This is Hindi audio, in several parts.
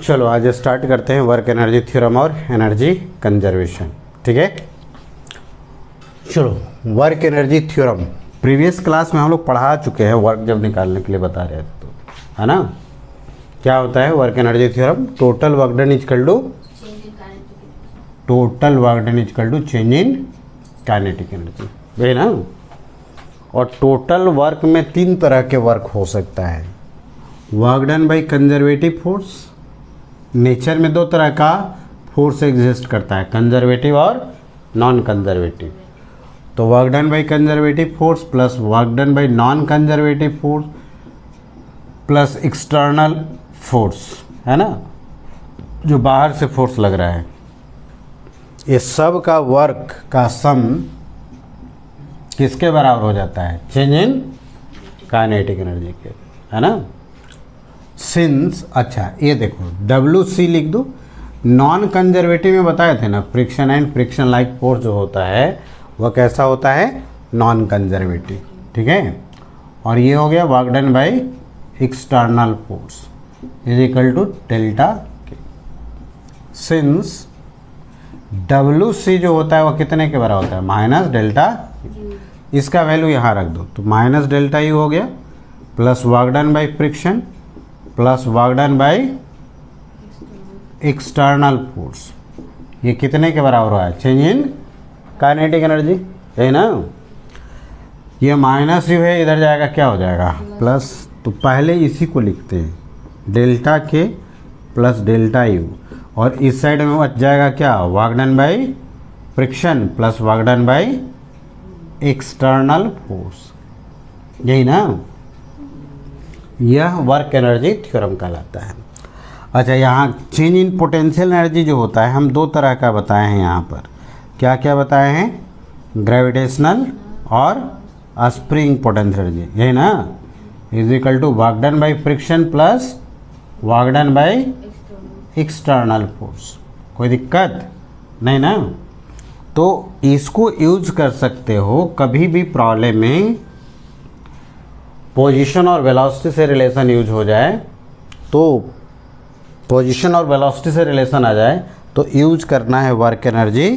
चलो आज स्टार्ट करते हैं वर्क एनर्जी थ्योरम और एनर्जी कंजर्वेशन। ठीक है, चलो work energy theorem previous class में हम लोग पढ़ा चुके हैं। वर्क जब निकालने के लिए बता रहे थे तो, है ना। क्या होता है work energy theorem? Total work done equal to change in kinetic energy, वही ना। और टोटल वर्क में तीन तरह के वर्क हो सकता है। Work done by conservative force, nature में दो तरह का फोर्स एग्जिस्ट करता है, कंजर्वेटिव और नॉन कंजर्वेटिव। तो work done by conservative force plus work done by non conservative force plus external force, है ना, जो बाहर से फोर्स लग रहा है। ये सब का वर्क का सम किसके बराबर हो जाता है? चेंज इन काइनेटिक एनर्जी के, है ना। सिंस, अच्छा ये देखो WC लिख दो। नॉन कंजर्वेटिव में बताए थे ना, friction and friction like force जो होता है वह कैसा होता है? Non conservative. ठीक है, और ये हो गया work done by external force is equal to delta K. Since WC जो होता है वह कितने के बराबर होता है? Minus delta. इसका वैल्यू यहाँ रख दो, तो माइनस डेल्टा यू हो गया plus work done by friction plus work done by external force. ये कितने के बराबर हुआ है? चेंज इन काइनेटिक एनर्जी, है ना। ये माइनस यू है, इधर जाएगा क्या हो जाएगा? प्लस। तो पहले इसी को लिखते हैं, डेल्टा के प्लस डेल्टा यू, और इस साइड में बच जाएगा क्या? Work done by friction plus work done by external force, यही ना। यह वर्क एनर्जी थ्योरम कहलाता है। अच्छा, यहाँ चेंज इन पोटेंशियल एनर्जी जो होता है हम दो तरह का बताए हैं। यहाँ पर क्या क्या बताए हैं? ग्रेविटेशनल और स्प्रिंग पोटेंशियल एनर्जी, यही ना। Is equal to work done by friction plus work done by external force. कोई दिक्कत नहीं ना। तो इसको यूज कर सकते हो कभी भी प्रॉब्लम में पोजीशन और वेलोसिटी से रिलेशन यूज हो जाए, तो पोजीशन और वेलोसिटी से रिलेशन आ जाए तो यूज करना है वर्क एनर्जी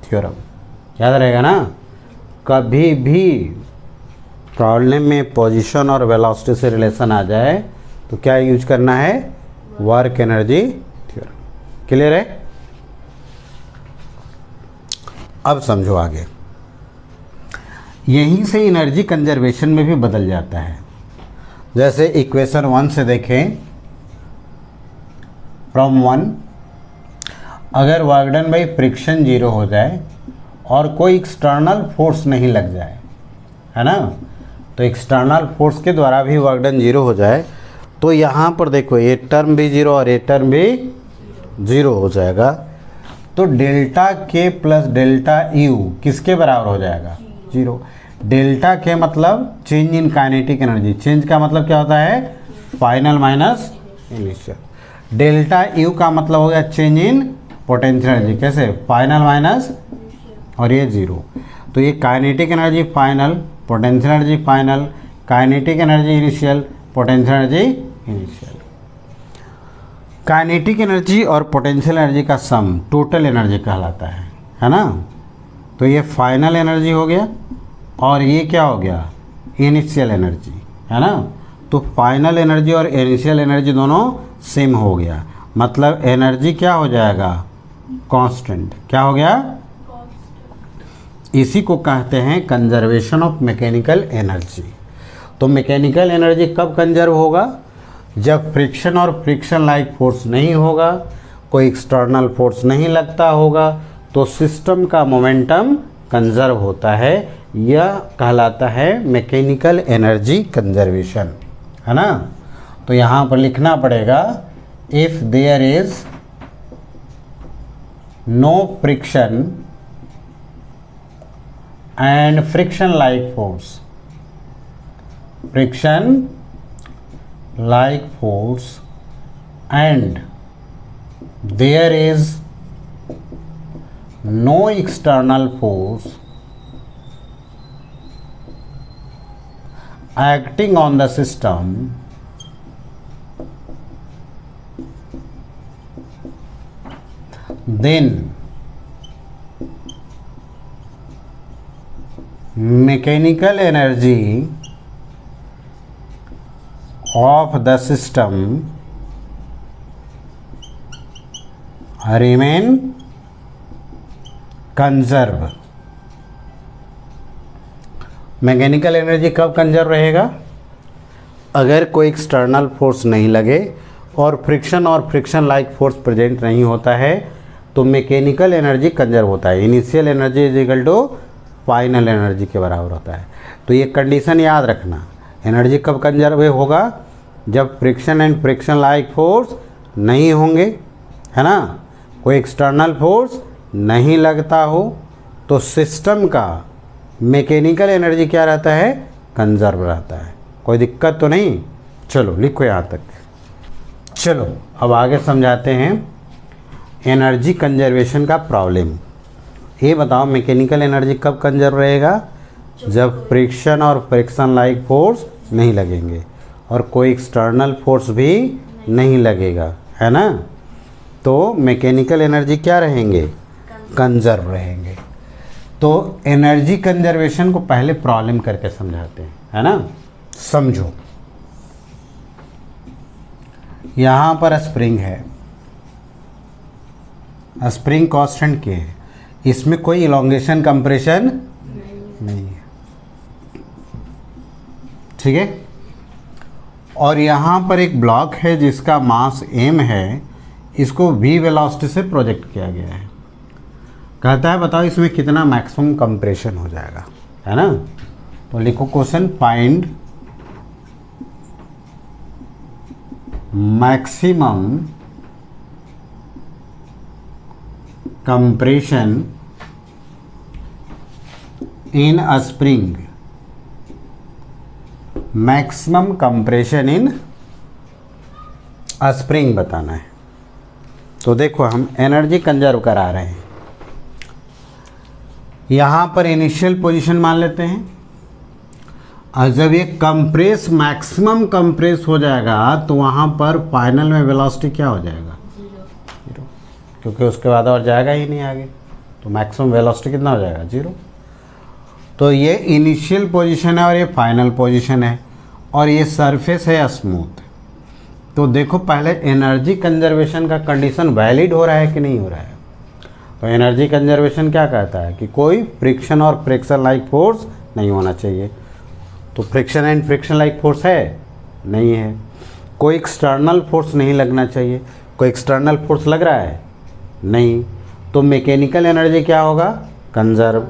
थ्योरम। याद रहेगा ना, कभी भी प्रॉब्लम में पोजीशन और वेलोसिटी से रिलेशन आ जाए तो क्या यूज करना है? Work energy theorem. क्लियर है? अब समझो आगे। यहीं से एनर्जी कंजर्वेशन में भी बदल जाता है। जैसे इक्वेशन 1 से देखें, फ्रॉम 1 अगर वर्क डन बाई फ्रिक्शन 0 हो जाए और कोई एक्सटर्नल फोर्स नहीं लग जाए, है ना, तो एक्सटर्नल फोर्स के द्वारा भी वर्क डन 0 हो जाए, तो यहाँ पर देखो ये टर्म भी 0 और ये टर्म भी 0 हो जाएगा। तो डेल्टा के प्लस डेल्टा यू किसके बराबर हो जाएगा? 0। डेल्टा के मतलब change in kinetic energy, change का मतलब क्या होता है? Final minus initial. Delta U का मतलब हो गया चेंज इन पोटेंशियल एनर्जी, कैसे? फाइनल माइनस, और ये 0। तो ये kinetic energy final, potential energy final, kinetic energy initial, potential energy initial. Kinetic energy और पोटेंशियल एनर्जी का सम टोटल एनर्जी कहलाता है ना। तो ये फाइनल एनर्जी हो गया और ये क्या हो गया? इनिशियल एनर्जी, है ना। तो फाइनल एनर्जी और इनिशियल एनर्जी दोनों सेम हो गया, मतलब एनर्जी क्या हो जाएगा? कांस्टेंट। क्या हो गया? इसी को कहते हैं कंजर्वेशन ऑफ मैकेनिकल एनर्जी। तो मैकेनिकल एनर्जी कब कंजर्व होगा? जब फ्रिक्शन और फ्रिक्शन लाइक फोर्स नहीं होगा, कोई एक्सटर्नल फोर्स नहीं लगता होगा, तो सिस्टम का मोमेंटम कंजर्व होता है। यह कहलाता है मैकेनिकल एनर्जी कंजर्वेशन, है ना। तो यहाँ पर लिखना पड़ेगा, if there is no friction and friction like force, friction like force and there is no external force acting on the system, then mechanical energy of the system remain conserve. Mechanical energy कब कंजर्व रहेगा? अगर कोई एक्सटर्नल फोर्स नहीं लगे और फ्रिक्शन लाइक फोर्स प्रेजेंट नहीं होता है तो मैकेनिकल एनर्जी कंजर्व होता है। Initial energy is equal to final energy के बराबर होता है। तो ये कंडीशन याद रखना। एनर्जी कब कंजर्व होगा? जब फ्रिक्शन लाइक फोर्स नहीं होंगे, है ना, कोई एक्सटर्नल फोर्स नहीं लगता हो तो सिस्टम का मैकेनिकल एनर्जी क्या रहता है? कंजर्व रहता है। कोई दिक्कत तो नहीं? चलो लिखो यहाँ तक। चलो अब आगे समझाते हैं एनर्जी कंजर्वेशन का प्रॉब्लम। ये बताओ मैकेनिकल एनर्जी कब कंजर्व रहेगा? जब फ्रिक्शन और फ्रिक्शन लाइक फोर्स नहीं लगेंगे और कोई एक्सटर्नल फोर्स भी नहीं लगेगा, है ना। तो मैकेनिकल एनर्जी क्या रहेंगे? कंजर्व रहेंगे। तो एनर्जी कंजर्वेशन को पहले प्रॉब्लम करके समझाते हैं, है ना। समझो, यहाँ पर स्प्रिंग है, स्प्रिंग कांस्टेंट के है, इसमें कोई इलॉन्गेशन कंप्रेशन नहीं है, ठीक है। और यहाँ पर एक ब्लॉक है जिसका मास m है, इसको v वेलोसिटी से प्रोजेक्ट किया गया है। कहता है बताओ इसमें कितना मैक्सिमम कंप्रेशन हो जाएगा, है ना। तो लिखो question, find maximum compression in a spring. Maximum compression in a spring बताना है। तो देखो हम एनर्जी कंजर्व करा रहे हैं। यहाँ पर इनिशियल पोजीशन मान लेते हैं और जब ये कंप्रेस मैक्सिमम कंप्रेस हो जाएगा तो वहाँ पर फाइनल में वेलोसिटी क्या हो जाएगा? जीरो, क्योंकि उसके बाद और जाएगा ही नहीं आगे। तो मैक्सिमम वेलोसिटी कितना हो जाएगा? जीरो। तो ये इनिशियल पोजीशन है और ये फाइनल पोजीशन है और ये सरफेस है स्मूथ। तो देखो पहले एनर्जी कंजर्वेशन का कंडीशन वैलिड हो रहा है कि नहीं हो रहा है। तो एनर्जी कंजर्वेशन क्या कहता है कि कोई फ्रिक्शन और फ्रिक्शन लाइक फोर्स नहीं होना चाहिए। तो friction and friction like force है? नहीं है। कोई एक्सटर्नल फोर्स नहीं लगना चाहिए। कोई एक्सटर्नल फोर्स लग रहा है? नहीं। तो मैकेनिकल एनर्जी क्या होगा? कंजर्व।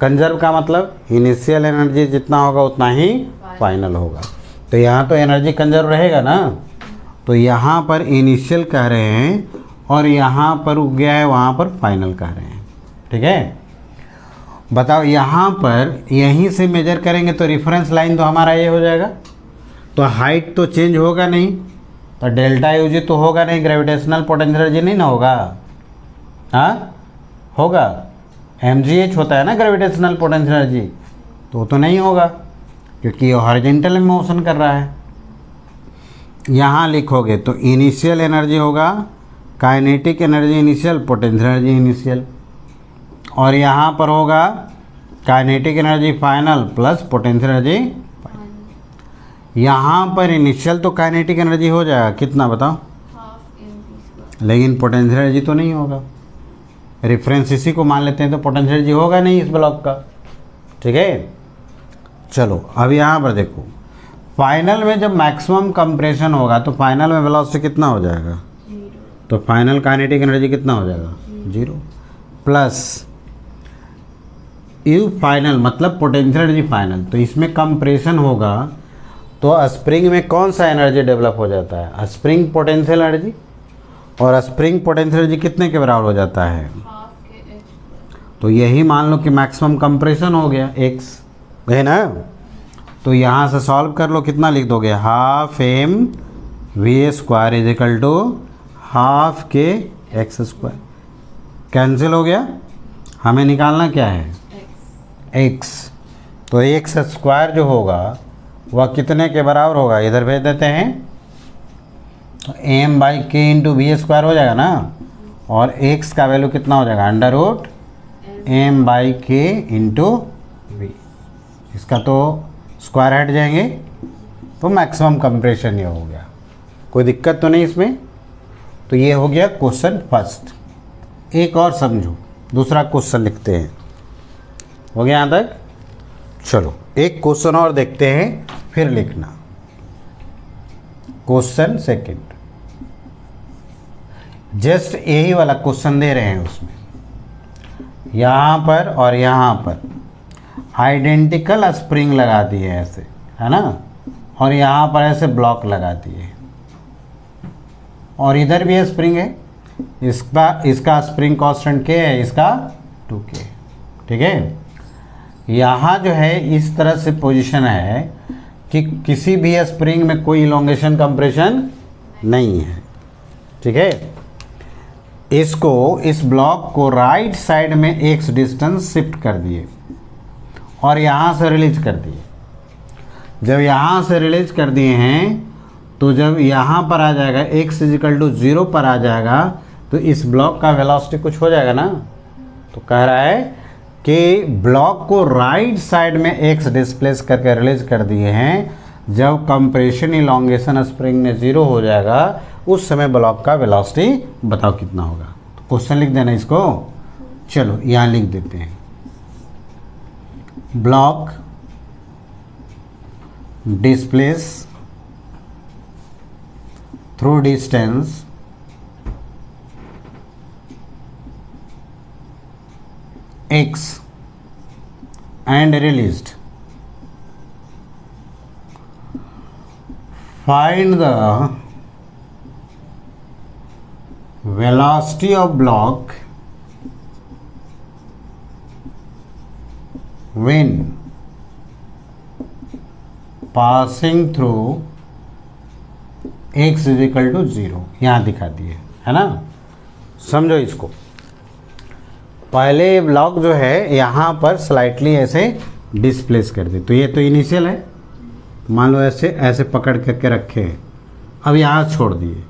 कंजर्व का मतलब इनिशियल एनर्जी जितना होगा उतना ही फाइनल होगा। तो यहाँ तो एनर्जी कंजर्व रहेगा ना। तो यहाँ पर इनिशियल कह रहे हैं और यहाँ पर रुक गया है, वहाँ पर फाइनल कह रहे हैं, ठीक है। बताओ यहाँ पर यहीं से मेजर करेंगे तो रेफरेंस लाइन तो हमारा ये हो जाएगा। तो हाइट तो चेंज होगा नहीं, तो डेल्टा यू जी तो होगा नहीं, ग्रेविटेशनल पोटेंशियल एनर्जी नहीं ना होगा। हाँ होगा, mgh होता है ना ग्रेविटेशनल पोटेंशियल एनर्जी, तो नहीं होगा क्योंकि ये हॉरिजॉन्टल में मोशन कर रहा है। यहाँ लिखोगे तो इनिशियल एनर्जी होगा kinetic energy initial, potential energy initial, और यहाँ पर होगा kinetic energy final plus potential energy final. यहाँ पर इनिशियल तो काइनेटिक एनर्जी हो जाएगा कितना बताओ, लेकिन पोटेंशियल एनर्जी तो नहीं होगा। रेफरेंस इसी को मान लेते हैं तो पोटेंशियल एनर्जी होगा नहीं इस ब्लॉक का, ठीक है। चलो अब यहाँ पर देखो, फाइनल में जब मैक्सिमम कंप्रेशन होगा तो फाइनल में वेलोसिटी कितना हो जाएगा? तो फाइनल काइनेटिक एनर्जी कितना हो जाएगा? जीरो प्लस यू फाइनल मतलब पोटेंशियल एनर्जी फाइनल। तो इसमें कंप्रेशन होगा तो स्प्रिंग में कौन सा एनर्जी डेवलप हो जाता है? स्प्रिंग पोटेंशियल एनर्जी, और स्प्रिंग पोटेंशियल एनर्जी कितने के बराबर हो जाता है? तो यही मान लो कि मैक्सिमम कंप्रेशन हो गया x, है ना। तो यहाँ से सॉल्व कर लो, कितना लिख दोगे? Half m v square is equal to half k x square. Cancel हो गया, हमें निकालना क्या है? x। तो एक्स स्क्वायर जो होगा वह कितने के बराबर होगा? इधर भेज देते हैं, तो एम बाई के इंटू वी स्क्वायर हो जाएगा ना, और x का वैल्यू कितना हो जाएगा अंडर रूट एम बाई के इंटू वी। इसका तो स्क्वायर हट जाएंगे तो मैक्सिमम कंप्रेशन ये हो गया। कोई दिक्कत तो नहीं इसमें। तो ये हो गया क्वेश्चन फर्स्ट। एक और समझो, दूसरा क्वेश्चन लिखते हैं। हो गया यहाँ तक? चलो एक क्वेश्चन और देखते हैं फिर लिखना। क्वेश्चन सेकंड, जस्ट यही वाला क्वेश्चन दे रहे हैं। उसमें यहाँ पर और यहाँ पर आइडेंटिकल स्प्रिंग लगा दिए ऐसे, है ना, और यहाँ पर ऐसे ब्लॉक लगा दिए और इधर भी स्प्रिंग है। इसका स्प्रिंग कांस्टेंट के है, इसका 2k। ठीक है, यहाँ जो है इस तरह से पोजीशन है कि किसी भी स्प्रिंग में कोई इलोंगेशन कंप्रेशन नहीं है। ठीक है, इसको इस ब्लॉक को राइट साइड में x डिस्टेंस शिफ्ट कर दिए और यहाँ से रिलीज कर दिए। जब यहाँ से रिलीज कर दिए हैं तो जब यहाँ पर आ जाएगा x इजिकल टू 0 पर आ जाएगा तो इस ब्लॉक का वेलोसिटी कुछ हो जाएगा ना। तो कह रहा है कि ब्लॉक को राइट साइड में x डिस्प्लेस करके रिलीज कर दिए हैं। जब कंप्रेशन इलोंगेशन स्प्रिंग में 0 हो जाएगा उस समय ब्लॉक का वेलोसिटी बताओ कितना होगा। तो क्वेश्चन लिख देना इसको। चलो यहाँ लिख देते हैं, block displace through distance x and released. Find the velocity of block when passing through x is equal to 0। यहाँ दिखा दिए, है ना। समझो इसको। पहले ब्लॉक जो है यहाँ पर स्लाइटली ऐसे डिस्प्लेस कर दे। तो ये तो इनिशियल है, मान लो ऐसे ऐसे पकड़ करके रखे हैं। अब यहाँ छोड़ दिए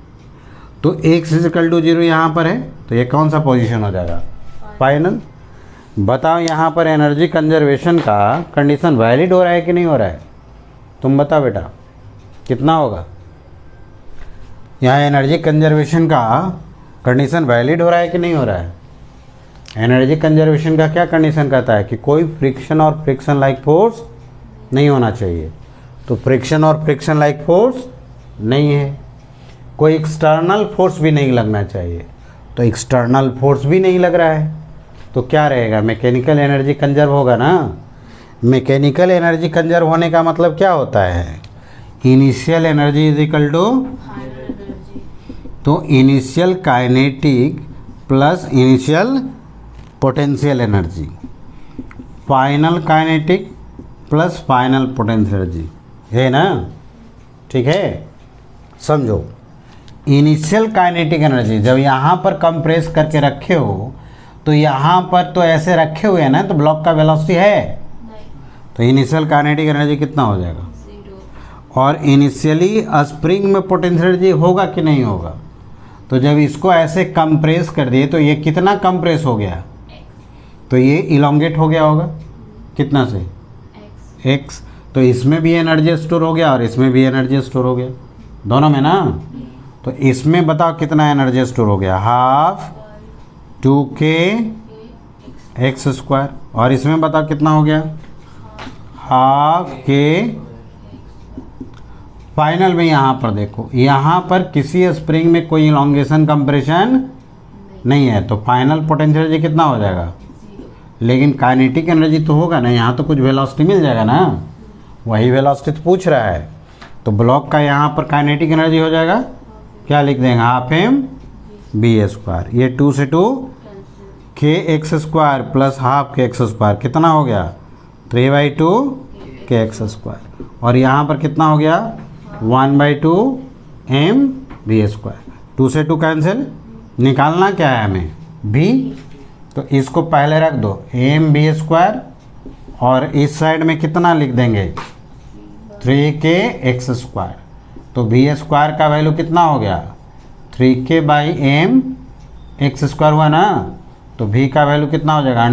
तो x इजिकल टू 0 यहाँ पर है तो ये कौन सा पोजीशन हो जाएगा? फाइनल। बताओ यहाँ पर एनर्जी कंजर्वेशन का कंडीशन वैलिड हो रहा है कि नहीं हो रहा है? तुम बताओ बेटा कितना होगा? यहाँ एनर्जी कंजर्वेशन का कंडीशन वैलिड हो रहा है कि नहीं हो रहा है? एनर्जी कंजर्वेशन का क्या कंडीशन कहता है कि कोई फ्रिक्शन और फ्रिक्शन लाइक फोर्स नहीं होना चाहिए। तो फ्रिक्शन और फ्रिक्शन लाइक फोर्स नहीं है। कोई एक्सटर्नल फोर्स भी नहीं लगना चाहिए। तो एक्सटर्नल फोर्स भी नहीं लग रहा है तो क्या रहेगा? मैकेनिकल एनर्जी कंजर्व होगा ना। मैकेनिकल एनर्जी कंजर्व होने का मतलब क्या होता है? Initial energy is equal to, तो initial kinetic plus initial potential energy, final kinetic plus final potential energy, है ना। ठीक है, समझो। इनिशियल काइनेटिक एनर्जी जब यहाँ पर कंप्रेस करके रखे हो तो यहाँ पर तो ऐसे रखे हुए हैं ना, तो ब्लॉक का वेलोसिटी है तो इनिशियल काइनेटिक एनर्जी कितना हो जाएगा? 0। और इनिशियली स्प्रिंग में पोटेंशियल एनर्जी होगा कि नहीं होगा? तो जब इसको ऐसे कंप्रेस कर दिए तो ये कितना कंप्रेस हो गया? तो ये इलोंगेट हो गया होगा कितना से? x। तो इसमें भी एनर्जी स्टोर हो गया और इसमें भी एनर्जी स्टोर हो गया, दोनों में ना। तो इसमें बताओ कितना एनर्जी स्टोर हो गया? Half 2k x square. और इसमें बताओ कितना हो गया? Half k। फाइनल में यहाँ पर देखो, यहाँ पर किसी स्प्रिंग में कोई इलोंगेशन कंप्रेशन नहीं है तो फाइनल पोटेंशियल एनर्जी कितना हो जाएगा? लेकिन काइनेटिक एनर्जी तो होगा ना, यहाँ तो कुछ वेलोसिटी मिल जाएगा ना, वही वेलोसिटी तो पूछ रहा है। तो ब्लॉक का यहाँ पर काइनेटिक एनर्जी हो जाएगा, क्या लिख देंगे? Half m v square. ये 2 से 2 के x square plus half k x square कितना हो गया? 3/2 के एक्स स्क्वायर। और यहाँ पर कितना हो गया? 1/2 एम बी स्क्वायर। 2 से 2 कैंसिल, निकालना क्या है हमें? भी। तो इसको पहले रख दो एम बी स्क्वायर और इस साइड में कितना लिख देंगे? 3k x square. तो बी स्क्वायर का वैल्यू कितना हो गया? 3k by M x square हुआ ना, तो v का वैल्यू कितना हो जाएगा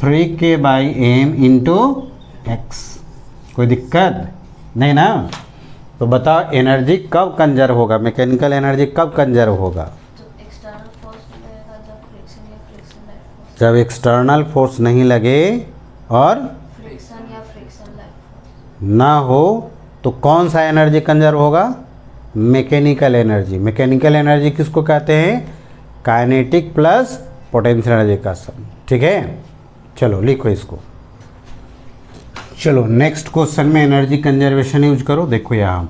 √3k/m इंटू एक्स। कोई दिक्कत नहीं ना। तो बताओ एनर्जी कब कंजर्व होगा, मैकेनिकल एनर्जी कब कंजर्व होगा? जब एक्सटर्नल फोर्स नहीं लगे और ना हो, तो कौन सा एनर्जी कंजर्व होगा? Mechanical energy. मैकेनिकल एनर्जी किसको कहते हैं? काइनेटिक प्लस पोटेंशियल एनर्जी का सम। ठीक है, चलो लिखो इसको। चलो नेक्स्ट क्वेश्चन में एनर्जी कंजर्वेशन यूज करो। देखो यहाँ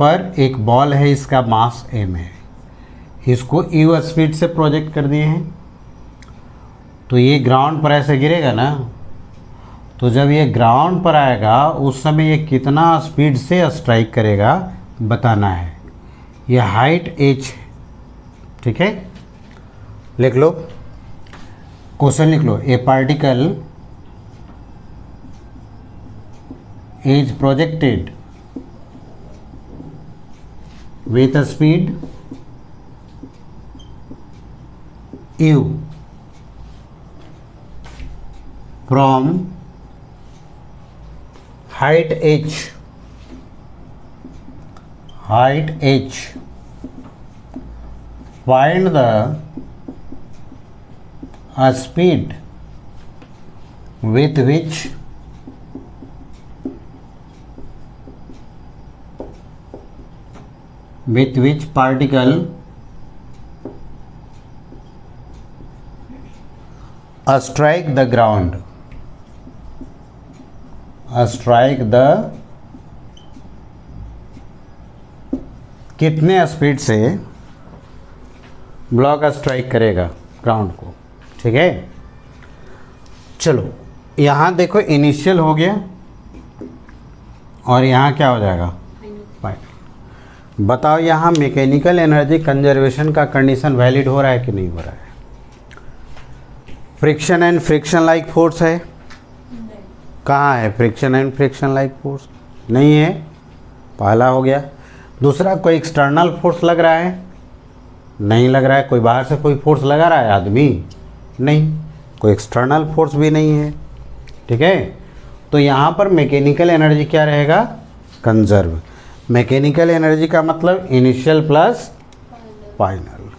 पर एक बॉल है, इसका मास m है, इसको u स्पीड से प्रोजेक्ट कर दिए हैं। तो ये ग्राउंड पर ऐसे गिरेगा ना, तो जब ये ग्राउंड पर आएगा उस समय ये कितना स्पीड से स्ट्राइक करेगा बताना है। ये हाइट h है, ठीक है, लिख लो, क्वेश्चन लिख लो। A particle is projected with a speed u from height h find the speed with which particle strike the ground, कितने स्पीड से ब्लॉक स्ट्राइक करेगा ग्राउंड को। ठीक है, चलो यहाँ देखो इनिशियल हो गया और यहाँ क्या हो जाएगा फाइनल। बताओ यहाँ मैकेनिकल एनर्जी कंजर्वेशन का कंडीशन वैलिड हो रहा है कि नहीं हो रहा है? Friction and friction like force है, कहाँ है friction and friction like force? नहीं है, पहला हो गया। दूसरा, कोई एक्सटर्नल फोर्स लग रहा है? नहीं लग रहा है। कोई बाहर से कोई फोर्स लगा रहा है आदमी? नहीं, कोई एक्सटर्नल फोर्स भी नहीं है। ठीक है, तो यहाँ पर मैकेनिकल एनर्जी क्या रहेगा? कंजर्व। मैकेनिकल एनर्जी का मतलब इनिशियल प्लस फाइनल।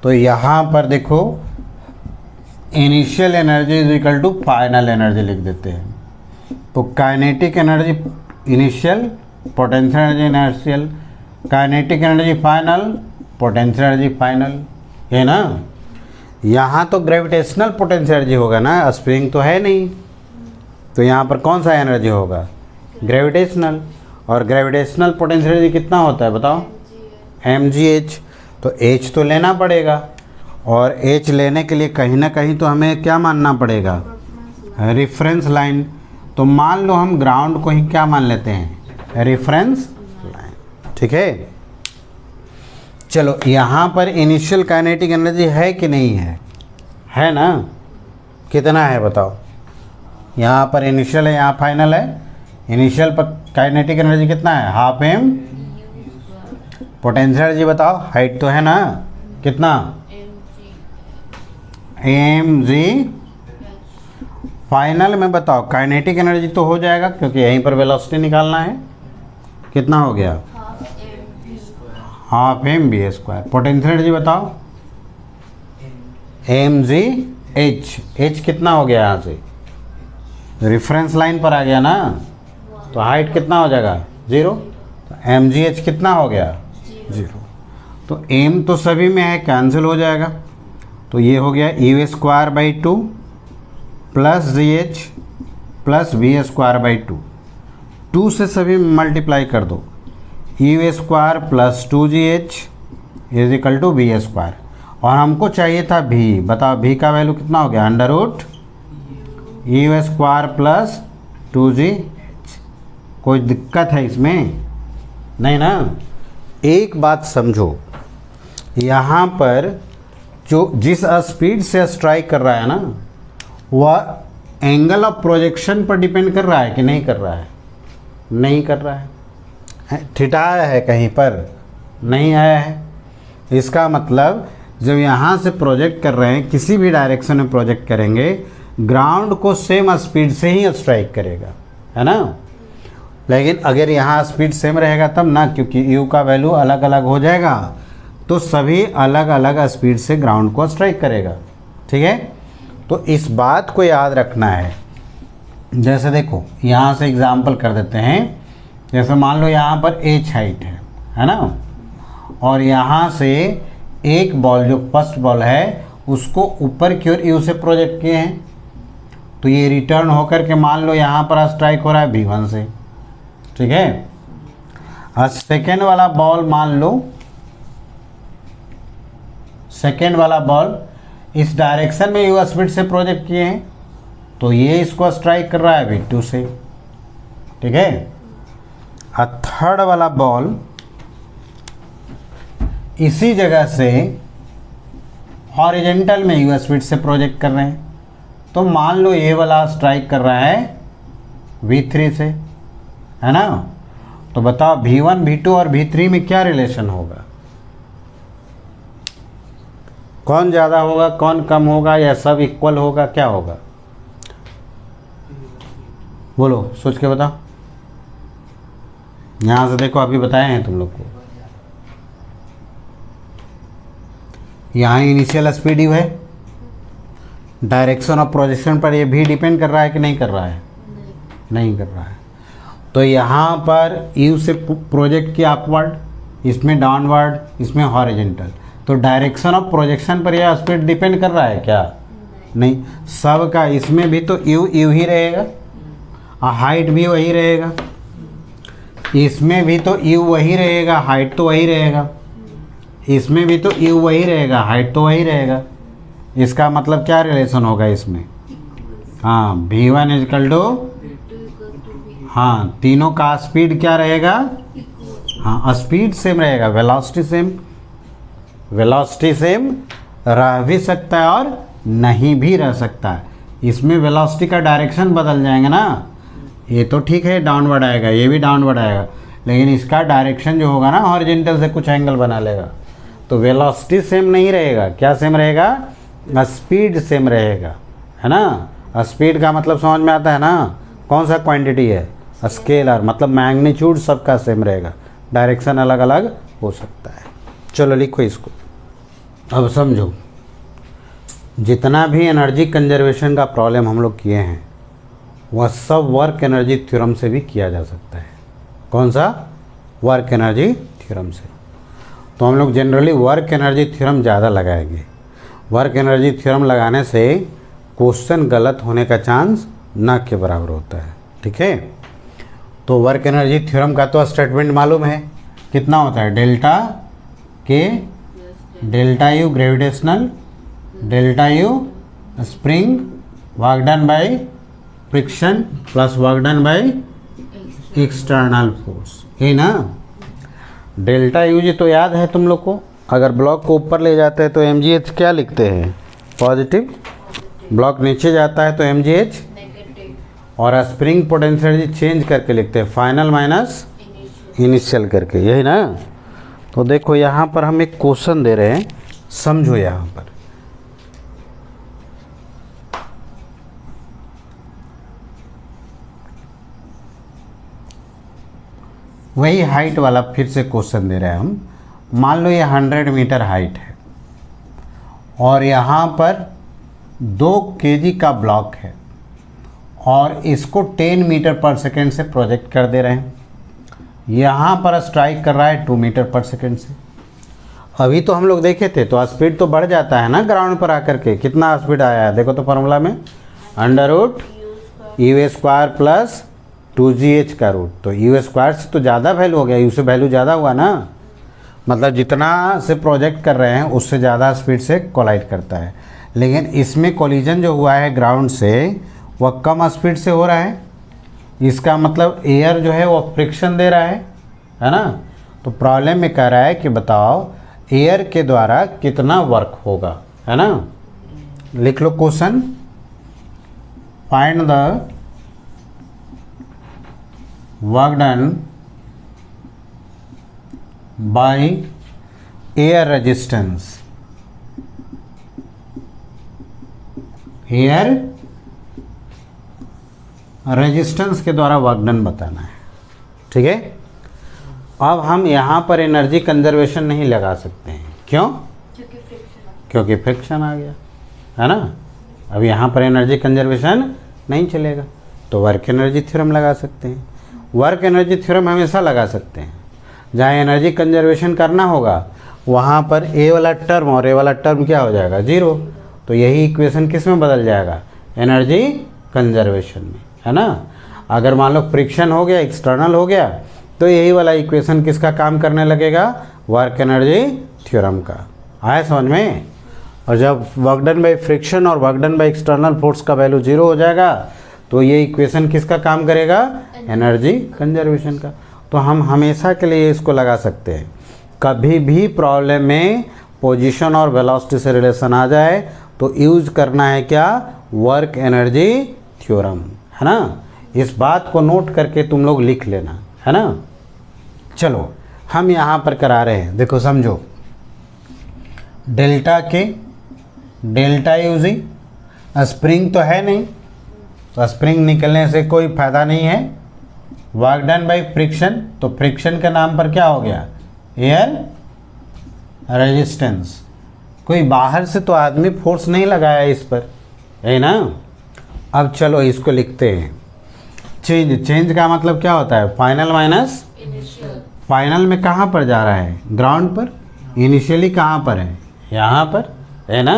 तो यहाँ पर देखो initial energy is equal to final energy लिख देते हैं। तो kinetic energy initial, potential energy inertial, kinetic energy final, potential energy final, है ना। यहाँ तो ग्रेविटेशनल पोटेंशियल एनर्जी होगा ना, स्प्रिंग तो है नहीं, तो यहाँ पर कौन सा एनर्जी होगा? ग्रेविटेशनल। और ग्रेविटेशनल पोटेंशियल एनर्जी कितना होता है बताओ? mgh। तो h तो लेना पड़ेगा, और h लेने के लिए कहीं ना कहीं तो हमें क्या मानना पड़ेगा? Reference line. तो मान लो हम ग्राउंड को ही क्या मान लेते हैं? Reference line. ठीक है, चलो यहाँ पर इनिशियल काइनेटिक एनर्जी है कि नहीं है? है ना। कितना है बताओ? यहाँ पर इनिशियल है, यहाँ फाइनल है। इनिशियल पर काइनेटिक एनर्जी कितना है? Half m। पोटेंशियल एनर्जी बताओ, हाइट तो है ना, कितना? mg। फाइनल में बताओ काइनेटिक एनर्जी तो हो जाएगा क्योंकि यहीं पर वेलोसिटी निकालना है। कितना हो गया? Half mv²। पोटेंशियल एनर्जी बताओ mgh। h कितना हो गया? यहाँ से रेफरेंस लाइन पर आ गया ना, तो हाइट कितना हो जाएगा? 0। तो mgh कितना हो गया? 0। तो m तो सभी में है, कैंसिल हो जाएगा। तो ये हो गया u²/2 plus gh plus v²/2। 2 से सभी मल्टीप्लाई कर दो, u² plus 2gh is equal to v²। और हमको चाहिए था v। बताओ v का वैल्यू कितना हो गया? √u² plus 2gh। कोई दिक्कत है इसमें? नहीं ना। एक बात समझो, यहाँ पर जो जिस स्पीड से स्ट्राइक कर रहा है ना, वह एंगल ऑफ प्रोजेक्शन पर डिपेंड कर रहा है कि नहीं कर रहा है? नहीं कर रहा है। थीटा आया है कहीं पर? नहीं आया है। इसका मतलब जब यहाँ से प्रोजेक्ट कर रहे हैं, किसी भी डायरेक्शन में प्रोजेक्ट करेंगे, ग्राउंड को सेम स्पीड से ही स्ट्राइक करेगा, है ना। लेकिन अगर यहाँ स्पीड सेम रहेगा तब ना, क्योंकि u का वैल्यू अलग अलग हो जाएगा, तो सभी अलग अलग स्पीड से ग्राउंड को स्ट्राइक करेगा, ठीक है। तो इस बात को याद रखना है। जैसे देखो यहाँ से एग्जांपल कर देते हैं, जैसे मान लो यहाँ पर h हाइट है ना, और यहाँ से एक बॉल जो फर्स्ट बॉल है उसको ऊपर की ओर u से प्रोजेक्ट किए हैं, तो ये रिटर्न होकर के मान लो यहाँ पर स्ट्राइक हो रहा है v1 से, ठीक है। और सेकेंड वाला बॉल मान लो, सेकेंड वाला बॉल इस डायरेक्शन में u स्पीड से प्रोजेक्ट किए हैं, तो ये इसको स्ट्राइक कर रहा है v2 से, ठीक है। और थर्ड वाला बॉल इसी जगह से हॉरिजेंटल में u स्पीड से प्रोजेक्ट कर रहे हैं, तो मान लो ये वाला स्ट्राइक कर रहा है v3 से, है ना। तो बताओ v1, v2 और v3 में क्या रिलेशन होगा, कौन ज़्यादा होगा, कौन कम होगा, या सब इक्वल होगा, क्या होगा, बोलो सोच के बताओ। यहाँ से देखो अभी बताए हैं तुम लोग को, यहाँ इनिशियल स्पीड यू है, डायरेक्शन ऑफ प्रोजेक्शन पर ये भी डिपेंड कर रहा है कि नहीं कर रहा है, नहीं कर रहा है। तो यहाँ पर यू से प्रोजेक्ट किया अपवर्ड, इसमें डाउनवर्ड, इसमें हॉरिजेंटल, तो डायरेक्शन ऑफ प्रोजेक्शन पर यह स्पीड डिपेंड कर रहा है क्या, नहीं। सब का इसमें भी तो यू ही रहेगा और हाइट भी वही रहेगा, इसमें भी तो यू वही रहेगा, हाइट तो वही रहेगा, इसमें भी तो यू वही रहेगा, हाइट तो वही रहेगा। इसका मतलब क्या रिलेशन होगा इसमें, हाँ v1 इजकल टू, हाँ तीनों का स्पीड क्या रहेगा, हाँ स्पीड सेम रहेगा, वेलोसिटी सेम, वेलोसिटी सेम रह भी सकता है और नहीं भी रह सकता है। इसमें वेलोसिटी का डायरेक्शन बदल जाएंगे ना, ये तो ठीक है डाउनवर्ड आएगा, ये भी डाउनवर्ड आएगा, लेकिन इसका डायरेक्शन जो होगा ना हॉरिजॉन्टल से कुछ एंगल बना लेगा, तो वेलोसिटी सेम नहीं रहेगा, क्या सेम रहेगा, स्पीड सेम रहेगा, है ना। स्पीड का मतलब समझ में आता है ना, कौन सा क्वांटिटी है, स्केलर, मतलब मैग्नीट्यूड सबका सेम रहेगा, डायरेक्शन अलग अलग हो सकता है। चलो लिखो इसको, अब समझो। जितना भी एनर्जी कंजर्वेशन का प्रॉब्लम हम लोग किए हैं वह सब वर्क एनर्जी थ्योरम से भी किया जा सकता है। कौन सा, वर्क एनर्जी थ्योरम से। तो हम लोग जनरली वर्क एनर्जी थ्योरम ज़्यादा लगाएंगे। वर्क एनर्जी थ्योरम लगाने से क्वेश्चन गलत होने का चांस ना के बराबर होता है, ठीक है। तो वर्क एनर्जी थ्योरम का तो स्टेटमेंट मालूम है, कितना होता है, delta K delta you gravitational, delta U spring, work done by friction plus work done by external force, है ना। डेल्टा यू जी तो याद है तुम लोग को, अगर ब्लॉक को ऊपर ले जाते हैं तो mgh क्या लिखते हैं, पॉजिटिव, ब्लॉक नीचे जाता है तो mgh नेगेटिव, और स्प्रिंग पोटेंशियल चेंज करके लिखते हैं फाइनल माइनस इनिशियल करके, यही ना। तो देखो यहाँ पर हम एक क्वेश्चन दे रहे हैं, समझो। यहाँ पर वही हाइट वाला फिर से क्वेश्चन दे रहे हैं हम। मान लो ये 100 मीटर हाइट है और यहाँ पर 2 kg का ब्लॉक है और इसको 10 मीटर पर सेकेंड से प्रोजेक्ट कर दे रहे हैं। यहाँ पर स्ट्राइक कर रहा है 2 मीटर पर सेकेंड से। अभी तो हम लोग देखे थे तो स्पीड तो बढ़ जाता है ना ग्राउंड पर आकर के, कितना स्पीड आया है देखो तो फार्मूला में, √u² प्लस 2gh का रूट, तो u² से तो ज़्यादा वैल्यू हो गया, u से वैल्यू ज़्यादा हुआ ना, मतलब जितना से प्रोजेक्ट कर रहे हैं उससे ज़्यादा स्पीड से कोलाइड करता है। लेकिन इसमें कोलिजन जो हुआ है ग्राउंड से वह कम स्पीड से हो रहा है, इसका मतलब एयर जो है वो फ्रिक्शन दे रहा है ना। तो प्रॉब्लम में कह रहा है कि बताओ एयर के द्वारा कितना वर्क होगा, है ना। लिख लो question, find the work done by air resistance, air resistance के द्वारा वर्क डन बताना है। ठीक है, अब हम यहाँ पर एनर्जी कंजर्वेशन नहीं लगा सकते हैं। क्यों? क्योंकि फ्रिक्शन आ गया है ना। अब यहाँ पर एनर्जी कंजर्वेशन नहीं चलेगा, तो वर्क एनर्जी थ्योरम लगा सकते हैं। वर्क एनर्जी थ्योरम हमेशा लगा सकते हैं। जहाँ एनर्जी कंजर्वेशन करना होगा वहाँ पर ए वाला टर्म और ए वाला टर्म क्या हो जाएगा? जीरो। तो यही इक्वेशन किस में बदल जाएगा? एनर्जी कंजर्वेशन में, है ना। अगर मान लो फ्रिक्शन हो गया, एक्सटर्नल हो गया, तो यही वाला इक्वेशन किसका काम करने लगेगा? वर्क एनर्जी थ्योरम का। आया समझ में? और जब वर्क डन बाय फ्रिक्शन और work done by external force का वैल्यू जीरो हो जाएगा, तो ये इक्वेशन किसका काम करेगा? एनर्जी कंजर्वेशन का। तो हम हमेशा के लिए इसको लगा सकते हैं। कभी भी प्रॉब्लम में पोजीशन और वेलोसिटी से रिलेशन आ जाए तो यूज करना है क्या? वर्क एनर्जी थ्योरम, है ना। इस बात को नोट करके तुम लोग लिख लेना, है ना। चलो हम यहाँ पर करा रहे हैं, देखो समझो। Delta K delta UG, spring तो है नहीं, तो स्प्रिंग निकलने से कोई फायदा नहीं है। वर्क डन बाय फ्रिक्शन, तो फ्रिक्शन के नाम पर क्या हो गया? Air resistance. कोई बाहर से तो आदमी फोर्स नहीं लगाया इस पर, है ना। अब चलो इसको लिखते हैं। चेंज, चेंज का मतलब क्या होता है? Final minus initial. फाइनल में कहाँ पर जा रहा है? ग्राउंड पर। इनिशियली कहाँ पर है? यहाँ पर, है ना।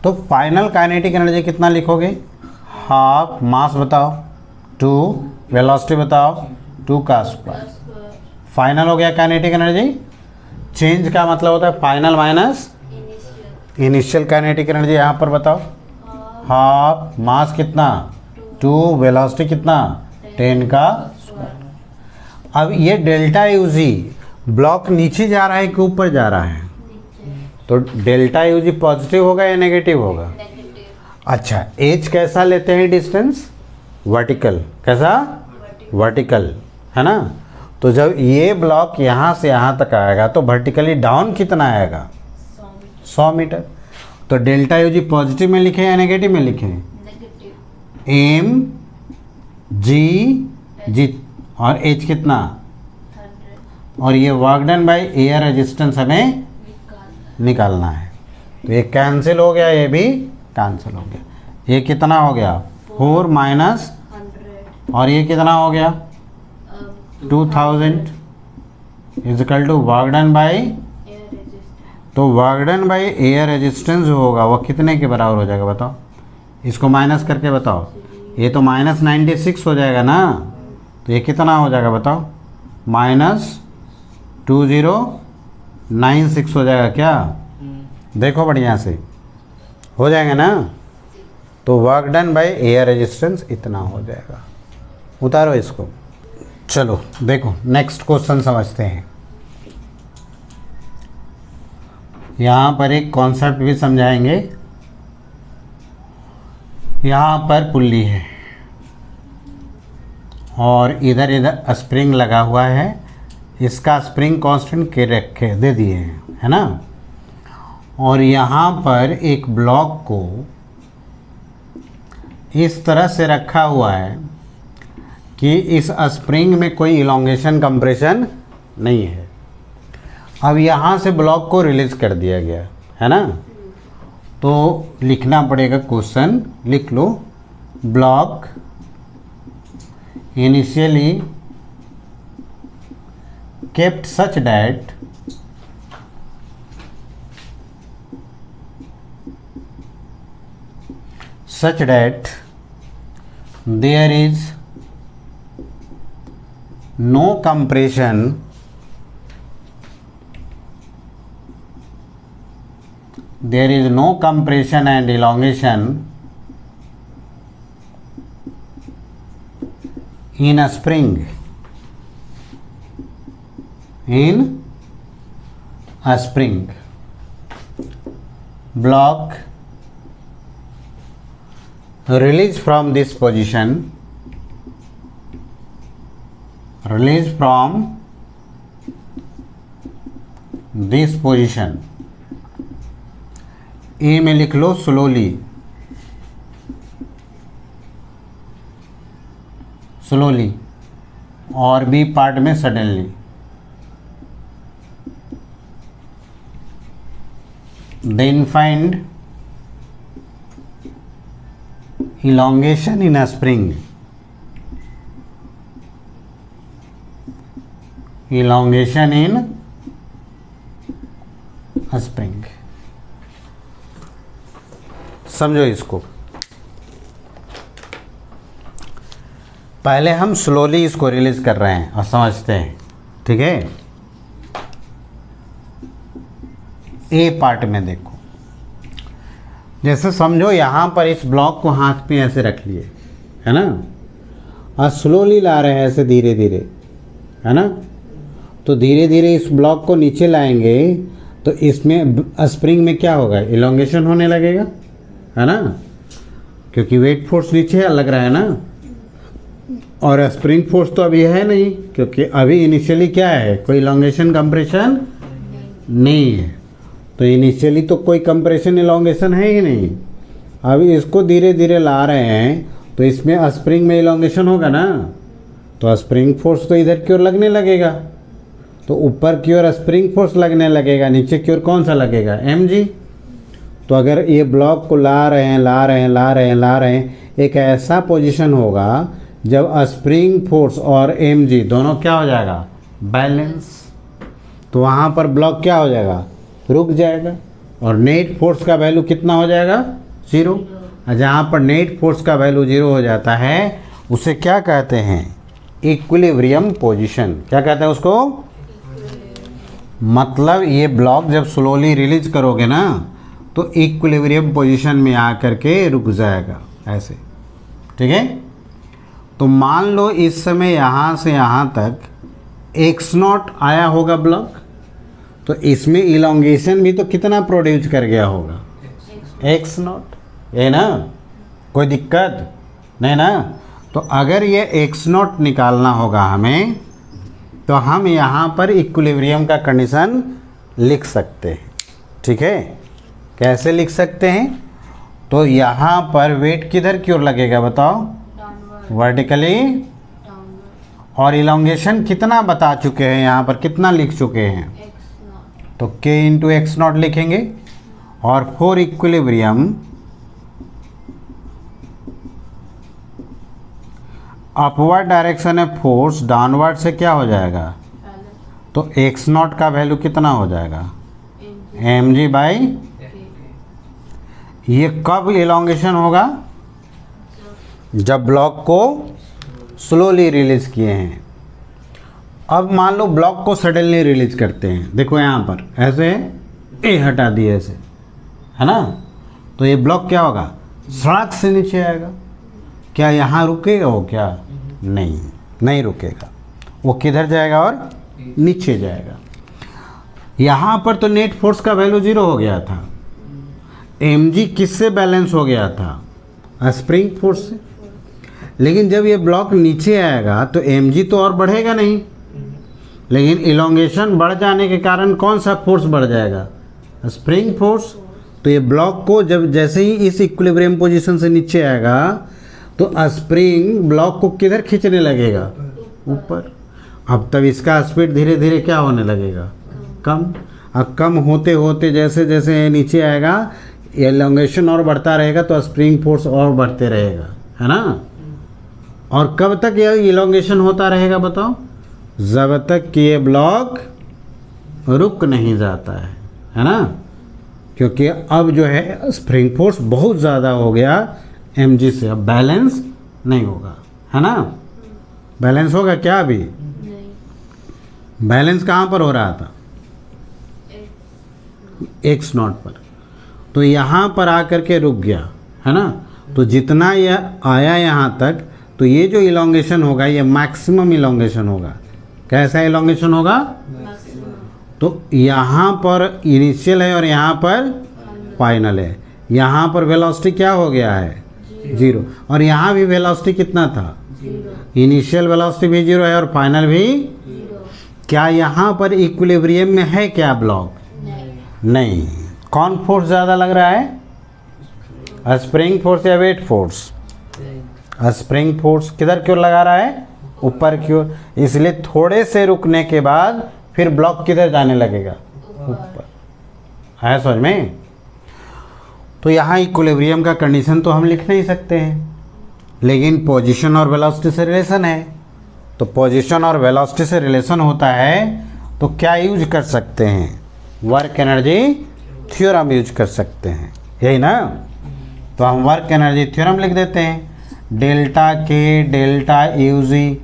तो फाइनल काइनेटिक एनर्जी कितना लिखोगे? हाफ मास बताओ, 2 वेलोसिटी बताओ, 2 का स्क्वायर। फाइनल हो गया काइनेटिक एनर्जी। चेंज का मतलब होता है final minus initial kinetic energy. यहाँ पर बताओ, हाफ मास कितना? 2 वेलोसिटी कितना? 10 का स्क्वायर। अब ये डेल्टा यूजी ब्लॉक नीचे जा रहा है कि ऊपर जा रहा है? तो डेल्टा यूजी पॉजिटिव होगा या नेगेटिव होगा? अच्छा, एच कैसा लेते हैं डिस्टेंस? वर्टिकल। कैसा? वर्टिकल, है ना। तो जब ये ब्लॉक यहाँ से यहाँ तक आएगा तो वर्टिकली डाउन कितना आएगा? 100 मीटर। तो डेल्टा यूजी पॉजिटिव में लिखें या नेगेटिव में लिखें? एम जी और एच कितना? 100। और ये work done by air resistance हमें निकालना है। तो ये कैंसिल हो गया, ये भी कैंसिल हो गया। ये कितना हो गया? 4 माइनस 100। और ये कितना हो गया? 2000 equal to work done by. तो work done by air resistance जो होगा वो कितने के बराबर हो जाएगा बताओ? इसको माइनस करके बताओ। ये तो माइनस 96 हो जाएगा ना। तो ये कितना हो जाएगा बताओ? माइनस 2096 हो जाएगा क्या? देखो बढ़िया से हो जाएगा ना। तो work done by air resistance इतना हो जाएगा। उतारो इसको। चलो देखो नेक्स्ट क्वेश्चन समझते हैं। यहाँ पर एक कॉन्सेप्ट भी समझाएंगे। यहाँ पर पुल्ली है और इधर इधर स्प्रिंग लगा हुआ है। इसका स्प्रिंग कांस्टेंट के रखे दे दिए हैं, है ना। और यहाँ पर एक ब्लॉक को इस तरह से रखा हुआ है कि इस स्प्रिंग में कोई इलोंगेशन कंप्रेशन नहीं है। अब यहाँ से ब्लॉक को रिलीज कर दिया गया है ना। तो लिखना पड़ेगा क्वेश्चन, लिख लो। Block initially kept such that there is no compression and elongation in a spring. Block release from this position, this position, A में लिख लो स्लोली, स्लोली, और बी पार्ट में suddenly. Then find elongation in a spring, elongation in a spring। समझो इसको, पहले हम स्लोली इसको रिलीज कर रहे हैं और समझते हैं, ठीक है। ए पार्ट में देखो, जैसे समझो यहाँ पर इस ब्लॉक को हाथ पे ऐसे रख लिए, है ना, और स्लोली ला रहे हैं ऐसे धीरे धीरे, है ना। तो धीरे धीरे इस ब्लॉक को नीचे लाएंगे तो इसमें स्प्रिंग में क्या होगा, इलोंगेशन होने लगेगा, है ना, क्योंकि वेट फोर्स नीचे लग रहा है ना, और स्प्रिंग फोर्स तो अभी है नहीं, क्योंकि अभी इनिशियली क्या है, कोई इलोंगेशन कंप्रेशन नहीं है। तो इनिशियली तो कोई कंप्रेशन इलोंगेशन है ही नहीं। अब इसको धीरे धीरे ला रहे हैं तो इसमें स्प्रिंग में इलोंगेशन होगा ना, तो स्प्रिंग फोर्स तो इधर की ओर लगने लगेगा, तो ऊपर की ओर स्प्रिंग फोर्स लगने लगेगा, नीचे की ओर कौन सा लगेगा, mg। तो अगर ये ब्लॉक को ला रहे हैं, एक ऐसा पोजीशन होगा जब स्प्रिंग फोर्स और mg दोनों क्या हो जाएगा, बैलेंस। तो वहाँ पर ब्लॉक क्या हो जाएगा, रुक जाएगा, और नेट फोर्स का वैल्यू कितना हो जाएगा, 0। जहाँ पर नेट फोर्स का वैल्यू 0 हो जाता है उसे क्या कहते हैं, इक्विलिब्रियम पोजीशन। क्या कहते हैं उसको, मतलब ये ब्लॉक जब स्लोली रिलीज करोगे ना तो इक्विलिब्रियम पोजीशन में आकर के रुक जाएगा ऐसे, ठीक है। तो मान लो इस समय यहाँ से यहाँ तक x0 आया होगा ब्लॉक, तो इसमें इलोंगेशन भी तो कितना प्रोड्यूस कर गया होगा, x0, ये ना, कोई दिक्कत नहीं ना। तो अगर ये x0 निकालना होगा हमें, तो हम यहाँ पर इक्विलिब्रियम का कंडीशन लिख सकते हैं, ठीक है। कैसे लिख सकते हैं, तो यहाँ पर वेट किधर की ओर लगेगा बताओ, वर्टिकली, और इलोंगेशन कितना बता चुके हैं, यहाँ पर कितना लिख चुके हैं, तो k इंटू x0 लिखेंगे, और फॉर इक्विलिब्रियम अपवर्ड डायरेक्शन है फोर्स, डाउनवर्ड से क्या हो जाएगा, तो x0 का वैल्यू कितना हो जाएगा, mg बाई। ये कब इलोंगेशन होगा, जब ब्लॉक को स्लोली रिलीज किए हैं। अब मान लो ब्लॉक को सडनली रिलीज करते हैं, देखो यहाँ पर ऐसे ए हटा दिए ऐसे, है ना, तो ये ब्लॉक क्या होगा, सड़क से नीचे आएगा। क्या यहाँ रुकेगा वो, क्या नहीं रुकेगा, वो किधर जाएगा, और नीचे जाएगा। यहाँ पर तो नेट फोर्स का वैल्यू 0 हो गया था, mg किससे बैलेंस हो गया था, स्प्रिंग फोर्स से। लेकिन जब ये ब्लॉक नीचे आएगा तो mg तो और बढ़ेगा नहीं, लेकिन इलोंगेशन बढ़ जाने के कारण कौन सा फोर्स बढ़ जाएगा, स्प्रिंग फोर्स। तो ये ब्लॉक को जब जैसे ही इस इक्विलिब्रियम पोजीशन से नीचे आएगा तो स्प्रिंग ब्लॉक को किधर खींचने लगेगा, ऊपर। अब तब इसका स्पीड धीरे धीरे क्या होने लगेगा, कम। अब कम होते होते जैसे जैसे नीचे आएगा इलोंगेशन और बढ़ता रहेगा, तो स्प्रिंग फोर्स और बढ़ते रहेगा, है ना। और कब तक यह इलोंगेशन होता रहेगा बताओ, जब तक कि ये ब्लॉक रुक नहीं जाता है ना। क्योंकि अब जो है स्प्रिंग फोर्स बहुत ज़्यादा हो गया mg से, अब बैलेंस नहीं होगा, है ना। बैलेंस होगा क्या, अभी बैलेंस कहाँ पर हो रहा था, x0 पर। तो यहाँ पर आकर के रुक गया, है ना। तो जितना यह आया यहाँ तक, तो ये जो इलोंगेशन होगा ये मैक्सिमम इलोंगेशन होगा। कैसा इलोंगेशन होगा, तो यहाँ पर इनिशियल है और यहाँ पर फाइनल है। यहाँ पर वेलोसिटी क्या हो गया है, 0, और यहाँ भी वेलोसिटी कितना था, इनिशियल वेलोसिटी भी 0 है और फाइनल भी। क्या यहाँ पर इक्विलिब्रियम में है क्या ब्लॉक? नहीं। कौन फोर्स ज़्यादा लग रहा है, स्प्रिंग फोर्स या वेट फोर्स? स्प्रिंग फोर्स किधर की ओर लगा रहा है, ऊपर की ओर, इसलिए थोड़े से रुकने के बाद फिर ब्लॉक किधर जाने लगेगा, ऊपर। है समझ में? तो यहाँ इक्विलिब्रियम का कंडीशन तो हम लिख नहीं सकते हैं, लेकिन पोजीशन और वेलोसिटी से रिलेशन है। तो पोजीशन और वेलोसिटी से रिलेशन होता है तो क्या यूज कर सकते हैं, वर्क एनर्जी थ्योरम यूज कर सकते हैं, यही ना। तो हम वर्क एनर्जी थ्योरम लिख देते हैं, delta K delta U G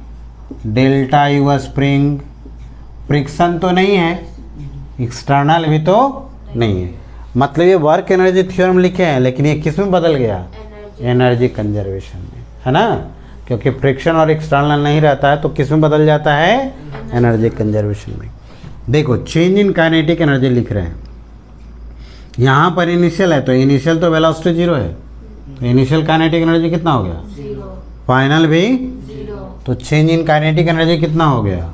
delta U spring, friction तो नहीं है, एक्सटर्नल भी तो नहीं है, मतलब ये वर्क एनर्जी थ्योरम लिखे हैं, लेकिन ये किस में बदल गया, एनर्जी कंजर्वेशन में, है ना। क्योंकि फ्रिक्शन और एक्सटर्नल नहीं रहता है तो किस में बदल जाता है, एनर्जी कंजर्वेशन में। देखो चेंज इन काइनेटिक एनर्जी लिख रहे हैं, यहाँ पर इनिशियल है तो इनिशियल तो वेलोसिटी 0 है, तो इनिशियल काइनेटिक एनर्जी कितना हो गया, 0। फाइनल भी 0, तो चेंज इन काइनेटिक एनर्जी कितना हो गया,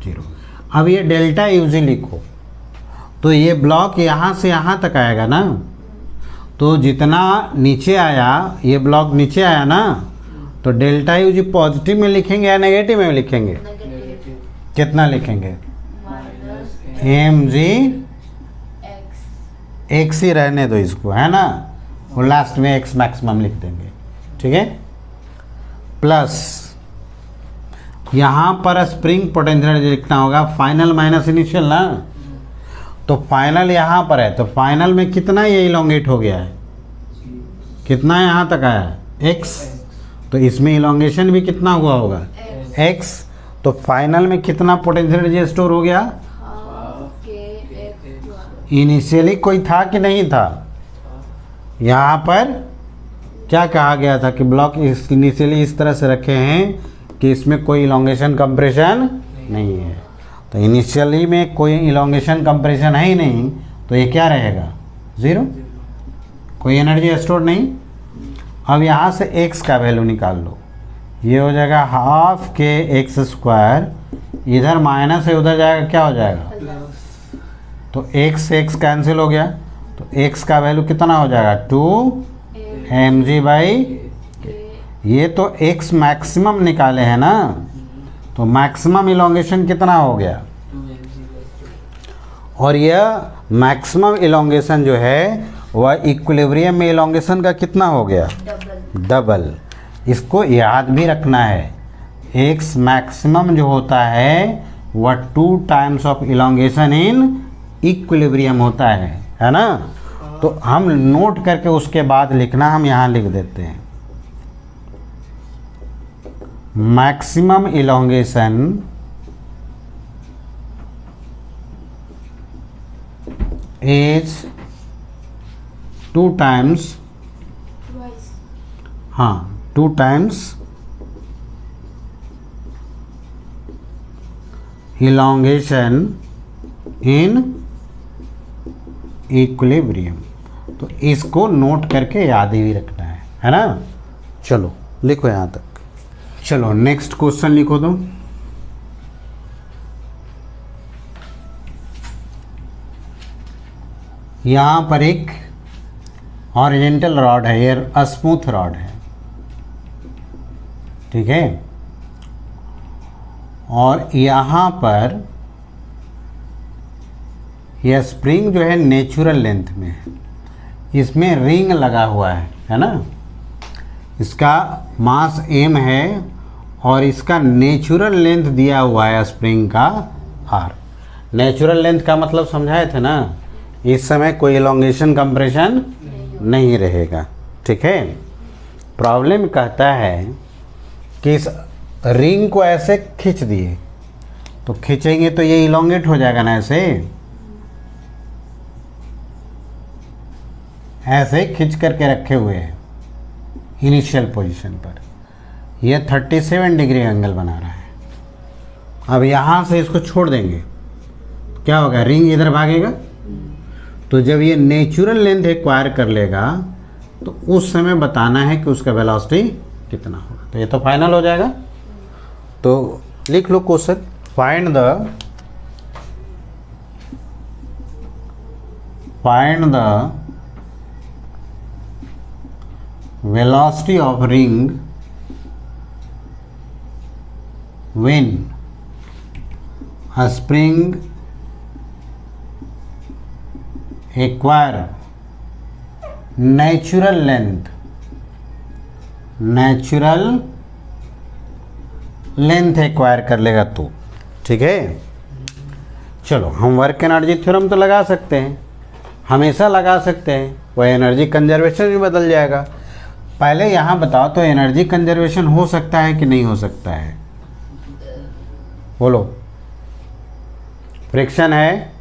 0। अब ये डेल्टा यूजी लिखो, तो ये ब्लॉक यहाँ से यहाँ तक आएगा ना, तो जितना नीचे आया, ये ब्लॉक नीचे आया ना, तो डेल्टा यू जी पॉजिटिव में लिखेंगे या नेगेटिव में लिखेंगे, कितना लिखेंगे, एम जी एक्स ही रहने दो इसको, है ना, और लास्ट में एक्स मैक्सिमम लिख देंगे, ठीक है। प्लस यहाँ पर स्प्रिंग पोटेंशियल एनर्जी लिखना होगा, फाइनल माइनस इनिशियल ना, तो फाइनल यहाँ पर है, तो फाइनल में कितना ये इलोंगेट हो गया है, कितना यहाँ तक आया है, x, तो इसमें इलोंगेशन भी कितना हुआ होगा, x, तो फाइनल में कितना पोटेंशियल एनर्जी स्टोर हो गया, इनिशियली कोई था कि नहीं था, यहाँ पर क्या कहा गया था कि ब्लॉक इनिशियली इस तरह से रखे हैं कि इसमें कोई इलोंगेशन कंप्रेशन नहीं है, तो इनिशियली में कोई इलोंगेशन कंप्रेशन है ही नहीं, तो ये क्या रहेगा, 0, कोई एनर्जी स्टोर नहीं। अब यहाँ से x का वैल्यू निकाल लो, ये हो जाएगा हाफ के एक्स स्क्वायर, इधर माइनस है उधर जाएगा क्या हो जाएगा, तो x से x कैंसिल हो गया, तो x का वैल्यू कितना हो जाएगा, 2 mg बाई, ये तो x मैक्सिमम निकाले हैं ना, तो मैक्सिमम इलोंगेशन कितना हो गया, और यह मैक्सिमम इलोंगेशन जो है वह इक्विलिब्रियम में इलोंगेशन का कितना हो गया, डबल। इसको याद भी रखना है, x मैक्सिमम जो होता है वह 2 times of elongation in equilibrium होता है ना। तो हम नोट करके उसके बाद लिखना, हम यहाँ लिख देते हैं, मैक्सिमम इलोंगेशन इज 2 टाइम्स, हाँ 2 टाइम्स इलोंगेशन इन इक्विलिब्रियम। तो इसको नोट करके याद ही रखना है ना। चलो लिखो यहाँ तक। चलो नेक्स्ट क्वेश्चन लिखो तुम। यहाँ पर एक हॉरिजॉन्टल रॉड है, ये स्मूथ रॉड है, ठीक है, और यहाँ पर यह स्प्रिंग जो है नेचुरल लेंथ में है, इसमें रिंग लगा हुआ है ना, इसका मास m है और इसका नेचुरल लेंथ दिया हुआ है स्प्रिंग का r। नेचुरल लेंथ का मतलब समझाए थे ना, इस समय कोई इलोंगेशन कंप्रेशन नहीं रहेगा, ठीक है। प्रॉब्लम कहता है कि इस रिंग को ऐसे खींच दिए, तो खींचेंगे तो ये इलोंगेट हो जाएगा ना, ऐसे खींच करके रखे हुए हैं इनिशियल पोजीशन पर, यह 37 डिग्री एंगल बना रहा है। अब यहाँ से इसको छोड़ देंगे, क्या होगा, रिंग इधर भागेगा, तो जब ये नेचुरल लेंथ एक्वायर कर लेगा तो उस समय बताना है कि उसका वेलोसिटी कितना होगा। तो ये तो फाइनल हो जाएगा। तो लिख लो question, find the find the velocity of ring when a spring acquire natural length acquire कर लेगा तो। ठीक है, चलो हम वर्क एनर्जी थ्योरम तो लगा सकते हैं, हमेशा लगा सकते हैं, वह एनर्जी कंजर्वेशन भी बदल जाएगा। पहले यहाँ बताओ तो एनर्जी कंजर्वेशन हो सकता है कि नहीं हो सकता है? बोलो। फ्रिक्शन है?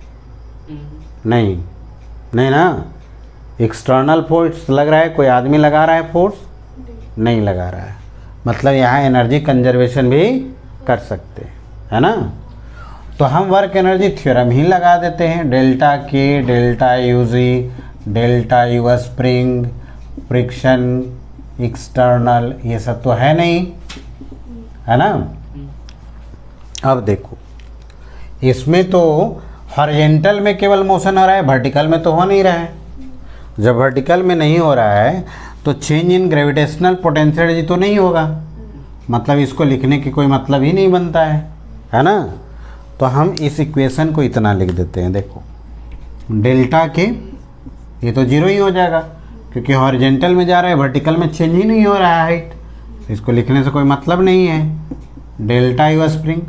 नहीं, नहीं ना। एक्सटर्नल फोर्स लग रहा है, कोई आदमी लगा रहा है फोर्स? नहीं लगा रहा है, मतलब यहाँ एनर्जी कंजर्वेशन भी कर सकते हैं, है ना। तो हम वर्क एनर्जी थ्योरम ही लगा देते हैं, delta K, delta U G, delta U spring, friction, external, ये सब तो है नहीं, है ना। अब देखो, इसमें तो हॉरिजॉन्टल में केवल मोशन हो रहा है, वर्टिकल में तो हो नहीं रहा है। जब वर्टिकल में नहीं हो रहा है तो change in gravitational potential energy तो नहीं होगा, मतलब इसको लिखने की कोई मतलब ही नहीं बनता है ना। तो हम इस इक्वेशन को इतना लिख देते हैं, देखो डेल्टा के, ये तो जीरो ही हो जाएगा क्योंकि हॉरिजॉन्टल में जा रहा है, वर्टिकल में चेंज ही नहीं हो रहा है हाइट, इसको लिखने से कोई मतलब नहीं है। डेल्टा यू स्प्रिंग,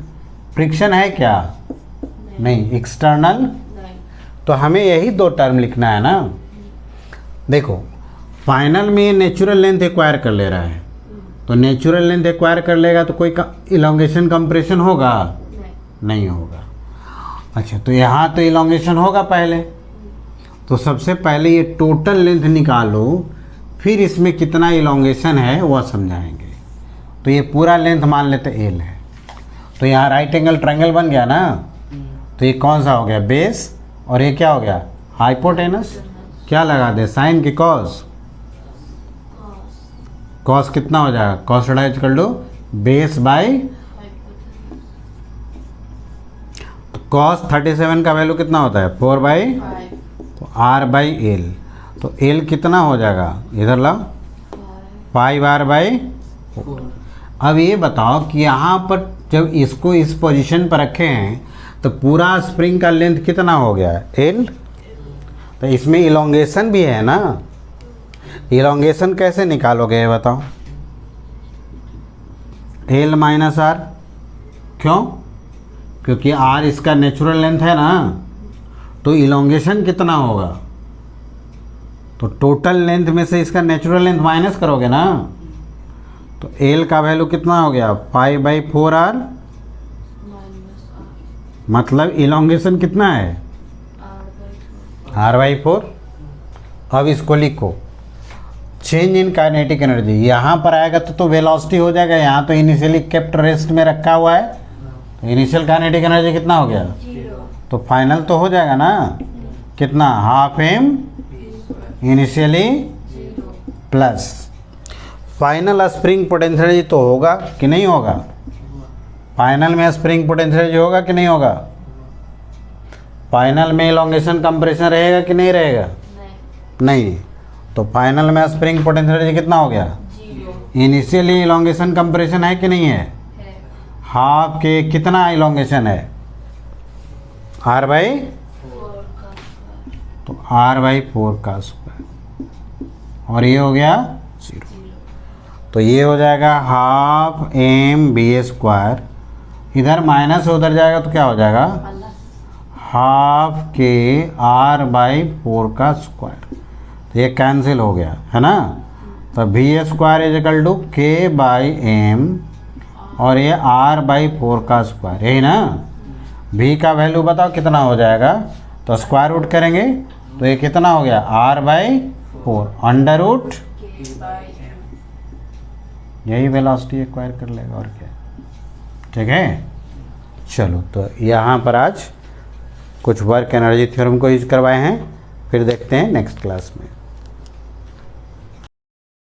फ्रिक्शन है क्या? नहीं। एक्सटर्नल, तो हमें यही दो टर्म लिखना है ना। देखो फाइनल में नेचुरल लेंथ एक्वायर कर ले रहा है, तो नेचुरल लेंथ एक्वायर कर लेगा तो कोई इलोंगेशन कंप्रेशन होगा? नहीं होगा। अच्छा, तो यहाँ तो इलोंगेशन होगा पहले, तो सबसे पहले ये टोटल लेंथ निकालो, फिर इसमें कितना इलोंगेशन है वह समझाएंगे। तो ये पूरा लेंथ मान लेते एल है, तो यहाँ राइट एंगल ट्रायंगल बन गया ना। तो ये कौन सा हो गया? बेस, और ये क्या हो गया? हाइपोटेनस। क्या लगा दे? साइन की कॉस। कॉस कितना हो जाएगा? कॉस डिवाइड कर लो बेस बाय, कॉस 37 का वैल्यू कितना होता है? 4/, तो r/l, तो l कितना हो जाएगा? इधर लाओ, 5r/4। अब ये बताओ कि यहाँ पर जब इसको इस पोजीशन पर रखे हैं तो पूरा स्प्रिंग का लेंथ कितना हो गया? l। तो इसमें इलोंगेशन भी है ना, इलोंगेशन कैसे निकालोगे ये बताओ? l - r, क्यों? क्योंकि r इसका नेचुरल लेंथ है ना, तो इलोंगेशन कितना होगा? तो टोटल लेंथ में से इसका नेचुरल लेंथ माइनस करोगे ना, तो l का वैल्यू कितना हो गया? 5/4r, मतलब इलोंगेशन कितना है? r/4। अब इसको लिखो, चेंज इन काइनेटिक एनर्जी, यहाँ पर आएगा तो वेलोसिटी हो जाएगा, यहाँ तो इनिशियली केप्ट रेस्ट में रखा हुआ है, तो इनिशियल काइनेटिक एनर्जी कितना हो गया? तो फाइनल तो हो जाएगा ना, कितना? Half m initially plus final spring potential energy तो होगा कि नहीं होगा? फाइनल में स्प्रिंग पोटेंशियल एनर्जी होगा कि नहीं होगा? फाइनल में इलोंगेशन कंप्रेशन रहेगा कि नहीं रहेगा? नहीं। तो फाइनल में स्प्रिंग पोटेंशियल एनर्जी कितना हो गया? इनिशियली इलोंगेशन कंप्रेशन है कि नहीं है? हाफ के कितना इलोंगेशन है? r/4, तो r/4 का स्क्वायर, और ये हो गया 0। तो ये हो जाएगा हाफ m/b², इधर माइनस उधर जाएगा तो क्या हो जाएगा? हाफ के r/4 का स्क्वायर, तो ये कैंसिल हो गया है ना। तो v² = k/m, और ये r/4 का स्क्वायर, यही ना। v का वैल्यू बताओ कितना हो जाएगा? तो स्क्वायर रूट करेंगे तो ये कितना हो गया? r/4 अंडर रूट, यही वेलोसिटी एक्वायर कर लेगा और क्या। ठीक है, चलो तो यहाँ पर आज कुछ वर्क एनर्जी थ्योरम को यूज करवाए हैं, फिर देखते हैं नेक्स्ट क्लास में।